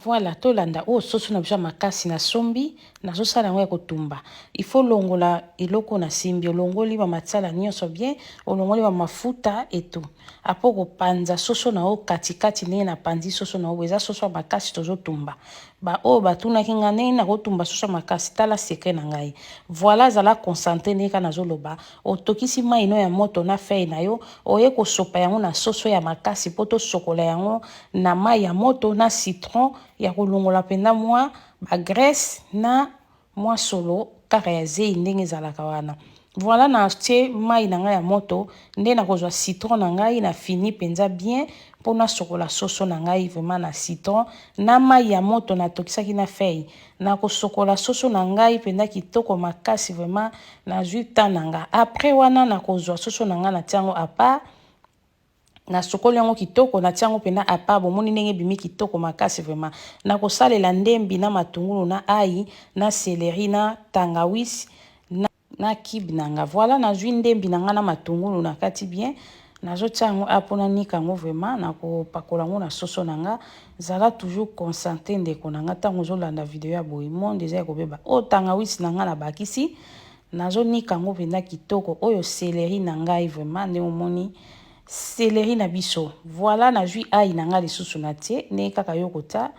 Voilà, tolanda o soso na biso makasi na sombi na zo sala ya kotumba. Il faut longola eloko na simbi, olongoli ba matsala nyonso bien, olongoli ba mafuta et tout. Apo ko panza soso na o katikati ne na panzi soso na o eza soso makasi tozo tumba. Ba o batuna kinga ne na kotumba soso makasi tala secret na ngai. Voilà zala concentré ne kana zo loba. O tokisi mai no ya moto na fei na yo, oye ko sopa yango na soso ya makasi poto sokola yango na mai ya moto na citron ya kolongola penda mwa ba graisse na mwa solo kaka ya zei ndenge ezalaka wana. Voilà na tie mai na ngai ya moto nde na kozwa citron na ngai na fini penza bien pona sokola soso na ngai vraiment na citron na mai ya moto na tokisaki na fei na kosokola soso na ngai penda kitoko makasi vraiment na zwi temps na nga. Après wana na kozwa soso na ngai na tiango à part na sokoli yango kitoko na tiango pena apa bomoni ndenge bimi kitoko makasi vraiment na kosalela ndembi na matungulu na ai na céleri na tangawisi na kibe nanga. Voilà na zwi ndembi nanga na matungulu na kati bien na zo tiango apona nika ngo vraiment na ko pakola ngo na soso nanga. Zala toujours concentré ndeko nanga tango zo landa video ya boy monde eza ko beba o tangawisi nanga na bakisi na zo nika ngo penda kitoko oyo céleri nanga vraiment ne omoni céleri na biso. Voilà na jui ai na nga lisusu na tie ne kaka yokota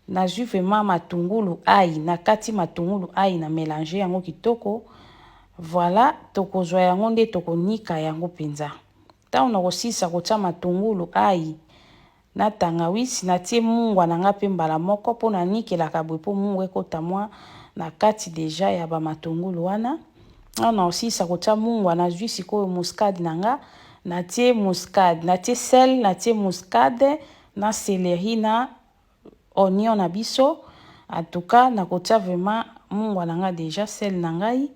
na jui vraiment matungulu ai na kati matungulu ai na mélanger yango kitoko. Voilà tokozwa yango nde tokonika yango penza tango na kosisa kotia matungulu ai na tangawisi na tie mungwa na nga pe mbala moko pona nikelaka boye po mungwa ekota mwa na kati deja ya ba matungulu wana. Na osisa kotia mungwa na jui sikoyo muscade na nga na tie muscade na tie sel na tie muscade na céleri na oignon na biso. En tout cas na kotia vraiment mungwa na nga déjà sel na ngai.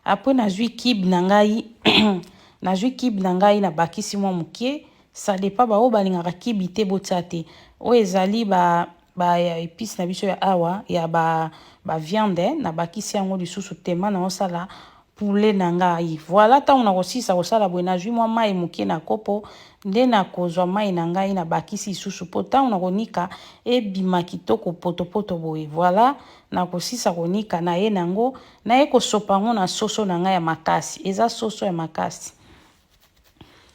Après na jui kibe na ngai na jui kibe na ngai na bakisi mwa mukie ça dépend ba o balingaka kibe te botia te o ezali ba épice na biso ya awa ya ba viande na bakisi yango lisusu tema na osala poulet na ngai. Voilà tango na kosisa kosala boye na jui mwa mai mukie na kopo nde na kozwa mai na ngai na bakisi lisusu po tango na konika ebima kitoko poto boye. Voilà na kosisa konika na ye nango na ye kosopa ngo na soso na ngai ya makasi eza soso ya makasi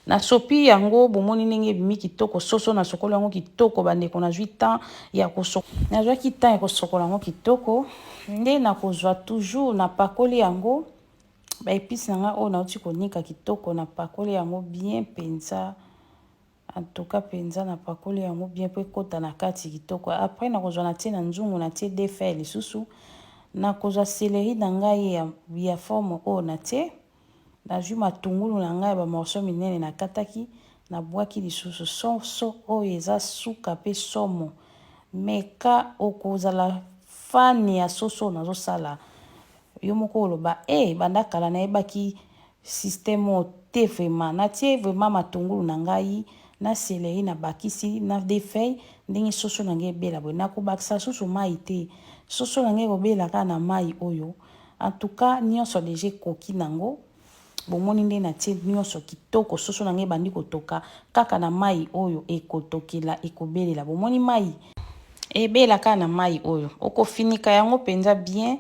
na sopi yango bomoni ndenge ebimi kitoko soso na sokola yango kitoko bandeko na zwi temps ya kosokola na zwaki temps ya kosokola yango kitoko nde na kozwa toujours na pakoli yango ba épice na nga oyo nauti konika kitoko na pakoli yango bien penza. En tout cas penza na pakoli yango bien po ekota na kati kitoko. Après na kozwa na tie na nzungu na tie deux feuilles lisusu na kozwa céleri na ngai ya forme oyo na tie na jus matungulu na ngai ba morceau minene na kataki na bwaki lisusu soso oyo eza suka pe somo meka okozala fani ya soso na zo sala yo moko oloba banda kala na ebaki système te vraiment na tie vraiment matungulu na ngai na céleri na bakisi na deux feuilles ndenge soso na ngai ebela boye na kobakisa susu mai te soso na ngai kobela kaka na mai oyo. En tout cas nyonso déjà koki nango bomoni nde na tie nyonso kitoko soso na ngai bandi kotoka kaka na mai oyo ekotokela ekobelela bomoni mai ebela kaka na mai oyo okofinika yango penza bien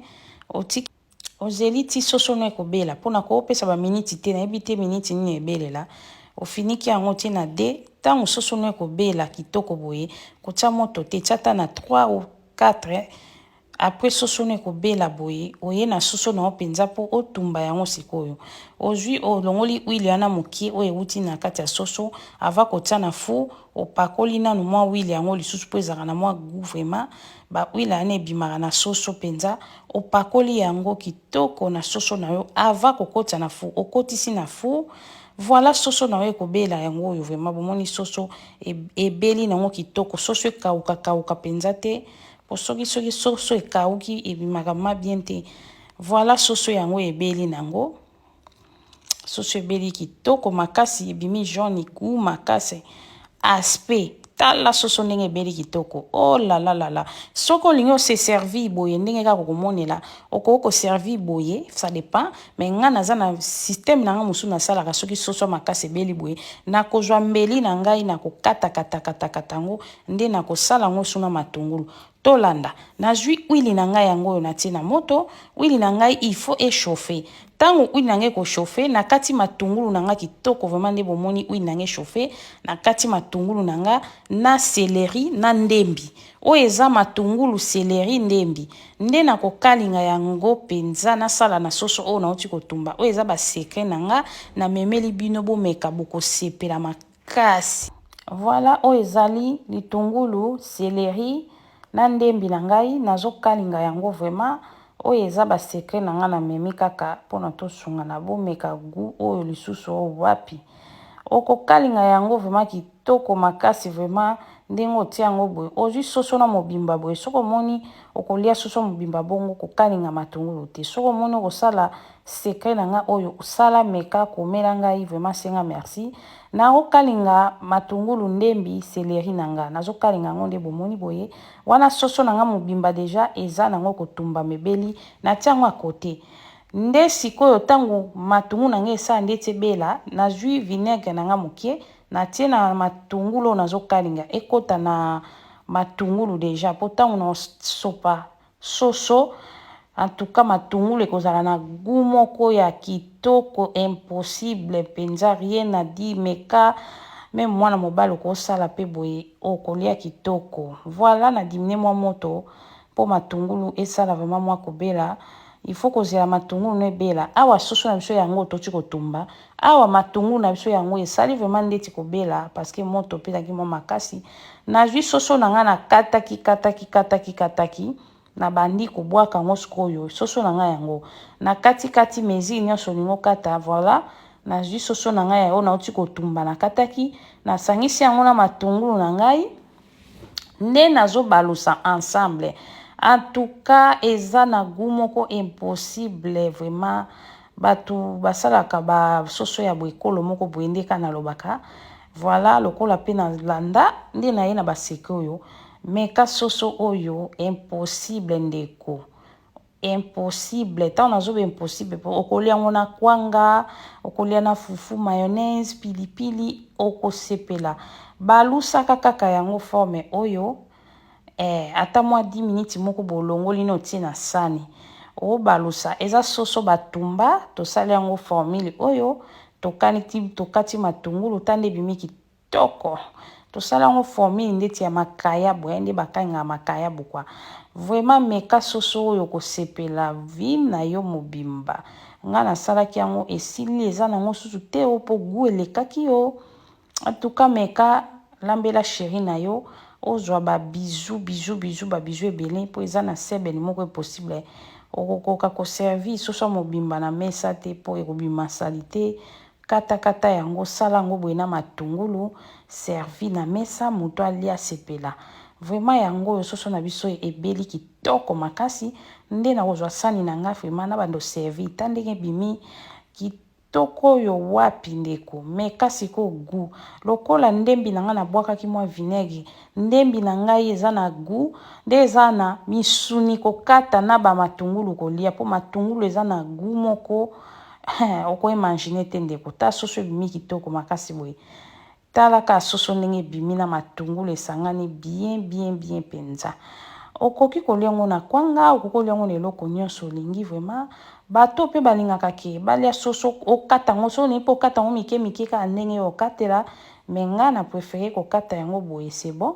otiki ozeli ti soso no ekobela pona koopesa ba miniti te na yebi te miniti nini ebelela ofiniki yango ti na de tango soso no ekobela kitoko boye kotia moto te tiata na 3 ou 4 après soso no ekobela boye oye na soso na openza po otumba yango sikoyo ozwi olongoli huile yana mokie oyo euti na kati ya soso ava kotia na four opakoli nanu mwa huile yango lisusu po ezalaka na mwa goût vraiment ba huile yana ebimaka na soso penza opakoli yango kitoko na soso na yo ava kokota na four okotisi na four. Voilà soso na yo ekobela yango oyo vraiment bomoni soso ebeli nango kitoko soso ekauka penza te po soki soso ekauki ebimaka ma bien te. Voilà soso yango ebeli nango soso ebeli kitoko makasi ebimi jaune goût makasi aspect tala soso ndenge ebeli kitoko. Oh la la la la. Soko lingo se servi boye ndenge kaka komonela. Oko servi boye, ça dépend. Mais nga naza na système nanga musu na sala soki soso makasi ebeli boye. Na kozwa mbeli na ngai na ko kata kata kata katango nde na ko sala ngo suna matungulu. Tolanda. Na jui huile na ngai yango na tina moto, huile na ngai il faut échauffer. Tango huile na ngai ko chauffer, na kati matungulu na ngai kitoko vraiment nde bomoni huile na ngai chauffer, na kati matungulu na ngai na céleri na ndembi. O eza matungulu céleri ndembi. Nde na ko kalinga yango penza na sala na soso o na oti ko tumba. O eza ba secret na ngai na memeli bino bo meka boko sepela makasi. Voilà o ezali litungulu céleri na ndembi na ngai nazo kalinga yango vraiment oyo eza ba secret na nga na memi kaka pona to sunga na bomeka gu oyo lisusu o wapi oko kalinga yango vraiment kitoko makasi vraiment ndenge otia yango boye ozwi soso na mobimba boye soko moni okolia soso mobimba bongo ko kalinga matungulu te soko moni okosala secret na nga oyo osala meka komela ngai vraiment senga merci na okalinga matungulu ndembi céleri na nga nazo kalinga ngo nde bomoni boye wana soso na nga mobimba deja eza nango kotumba mebeli na tiango à côté nde sikoyo tango matungulu na nga esa ndeti bela na jus vinaigre na nga mokie na tie na matungulu nazo kalinga ekota na matungulu deja po tango na sopa soso en tout cas matungulu ekozala na goût moko ya kitoko impossible penza rien à dire meka même mwana mobali okosala pe boye okolia kitoko voilà na dimine mwa moto po matungulu esala vraiment mwa kobela il faut kozela matungulu no ebela awa soso na biso yango toti kotumba awa matungulu na biso yango esali vraiment ndeti kobela parce que moto opelaki mwa makasi na jui soso na nga na kataki na bandi kobwaka ngo sikoyo soso na nga yango na kati mezi nyonso lingo kata voilà na jui soso na nga yango nauti kotumba na kataki na sangisi yango na matungulu na ngai nde nazo balusa ensemble en tout cas eza na goût moko impossible vraiment batu basalaka ba soso ya boekolo moko boye nde ka nalobaka voilà lokola pe na landa nde na ye na baseke oyo meka soso oyo impossible ndeko impossible tant nazoba impossible okolia yango na kwanga okolia na fufu mayonnaise pilipili okosepela balusaka kaka yango forme oyo ata mwa 10 minutes moko bolongoli no tie na sani o balusa eza soso batumba tosali yango formule oyo tokati matungulu tande bimi kitoko tosala yango formule ndeti ya makayabu nde bakanga makayabu kwa vraiment meka soso oyo kosepela vi na yo mobimba nga nasalaki yango esili eza nango susu te opo gu elekaki yo en tout cas meka lambela chéri na yo ozwa ba bijou ebele po eza na sebeni moko impossible okokoka koservi soso mobimba na mesa te po ekobima sali te kata yango sala yango boye na matungulu servi na mesa moto alia sepela vraiment yango oyo soso na biso ebeli kitoko makasi nde na kozwa sani na nga vraiment na bando servi ta ndenge ebimi kitoko oyo wapi ndeko meka siko gu lokola ndembi na nga na bwakaki mwa vinaigre ndembi na ngai eza na gu nde eza na misuni kokata na ba matungulu kolia po matungulu eza na gu moko okoimagine te ndeko ta soso ebimi kitoko makasi boye talaka soso ndenge ebimi na matungulu esangani bien penza okoki kolia yango na kwanga okoki kolia yango na eloko nyonso olingi vraiment bato pe balingaka ke balia soso okata yango so ni po okata yango mike kaka ndenge okatela me nga na préféré kokata yango boye c'est bon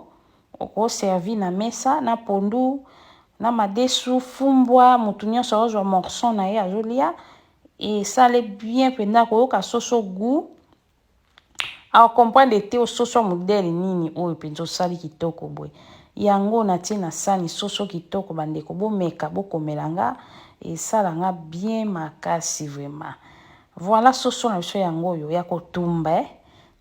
okoservi na mesa na pondu na madesu fumbwa motu nyonso ozwa morceau na ye azolia esale bien mpenza koyoka soso gu akomprendre te ososo modele nini oyo mpenza osali kitoko boye yango natie na sani soso kitoko bandeko bomeka bokomela nga esala nga bien makasi vraiment voilà soso na biso yango oyo ya kotumba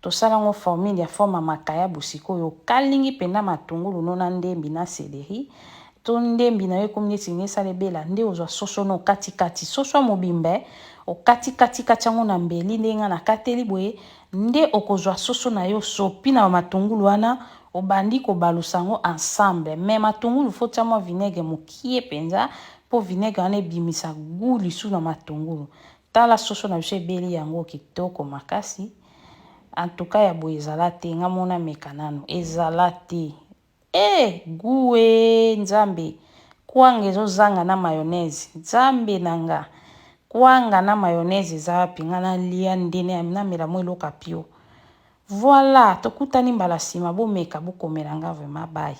tosala yango formule ya forme makayabu sikoyo kalingi mpenza matungulu no na ndembi na céleri to ndembi na yo ekomi neti esala ebela nde ozwa soso no katikati soso ya mobimba okatikati yango na mbeli ndenge na kateli boye nde okozwa soso na yo sopi na matungulu wana obandi kobalusa ngo ensemble. Mais matungulu faut tia mwa vinaigre mokie penza po vinaigre wana ebimisa goût lisu na matungulu. Tala soso na biso ebeli yango kitoko makasi. En tout cas ya boye ezala te nga mona meka nano ezala te. Goût nzambe kwanga ezozanga na mayonnaise. Nzambe nanga kwanga na mayonnaise eza wapi nga na lia ndene na mela mo eloka pio. Voilà, tokutani mbala sima bomeka bokomela nga vraiment bye.